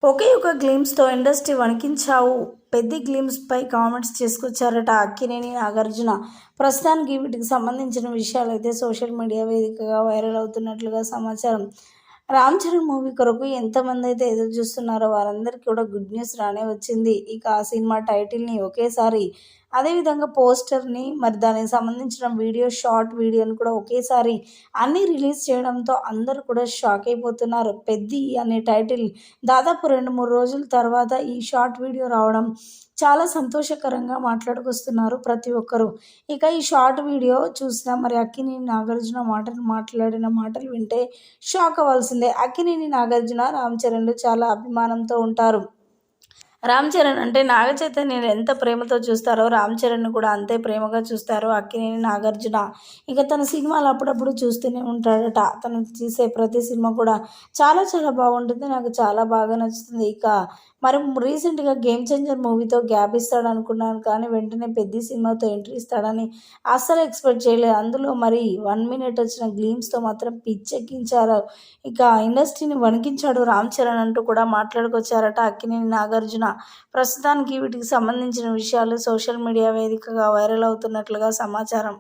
ఒకే ఒక గ్లిమ్స్‌తో industry వణికించావు. Peddi గ్లిమ్స్‌పై comments చేసుకొచ్చారట Akkineni Nagarjuna. ప్రస్తుతానికి వీటికి సంబంధించిన విషయాలైతే సోషల్ మీడియా వేదికగా వైరల్ అవుతున్నట్లుగా సమాచారం. రామ్ చరణ్ మూవీ కొరకు ఎంతమందైతే ఎదురు చూస్తున్నారో వారందరికీ కూడా గుడ్ న్యూస్ రానే వచ్చింది. ఇక ఆ సినిమా టైటిల్‌ని ఒకేసారి, అదేవిధంగా పోస్టర్‌ని, మరి దానికి సంబంధించిన షార్ట్ వీడియోని కూడా ఒకేసారి అన్నీ రిలీజ్ చేయడంతో అందరూ కూడా షాక్ అయిపోతున్నారు. 'పెద్ది' అనే టైటిల్ దాదాపు 2, 3 రోజుల తర్వాత ఈ షార్ట్ వీడియో రావడం చాలా సంతోషకరంగా మాట్లాడుకొస్తున్నారు ప్రతి ఒక్కరు. ఇక ఈ షార్ట్ వీడియో చూసిన మరి అక్కినేని నాగార్జున మాట్లాడిన మాటలు వింటే షాక్ అవ్వాల్సిందే. అక్కినేని నాగార్జున, రామ్ చరణ్‌లు చాలా అభిమానంతో ఉంటారు. రామ్ చరణ్ అంటే నాగ చైతన్యని ఎంత ప్రేమతో చూస్తారో రామ్ చరణ్‌ని కూడా అంతే ప్రేమగా చూస్తారు అక్కినేని నాగార్జున. ఇక తన సినిమాలు అప్పుడప్పుడు చూస్తూనే ఉంటాడట. తను తీసే ప్రతి సినిమా కూడా చాలా చాలా బాగుంటుంది. నాకు చాలా బాగా నచ్చుతుంది. ఇక మరి రీసెంట్‌గా 'గేమ్ చేంజర్' మూవీతో గ్యాప్ ఇస్తాడనుకున్నాను. కానీ వెంటనే 'పెద్ది' సినిమాతో ఎంట్రీ ఇస్తాడని అస్సలు ఎక్స్‌పెక్ట్ చేయలేదు. అందులో మరి 1 మినిట్ వచ్చిన గ్లిమ్స్‌తో మాత్రం పిచ్చెక్కించారు. ఇక ఇండస్ట్రీని వణికించాడు రామ్ చరణ్ అంటూ కూడా మాట్లాడుకొచ్చారట అక్కినేని నాగార్జున. ప్రస్తుతానికి వీటికి సంబంధించిన విషయాలు సోషల్ మీడియా వేదికగా వైరల్ అవుతున్నట్లుగా సమాచారం.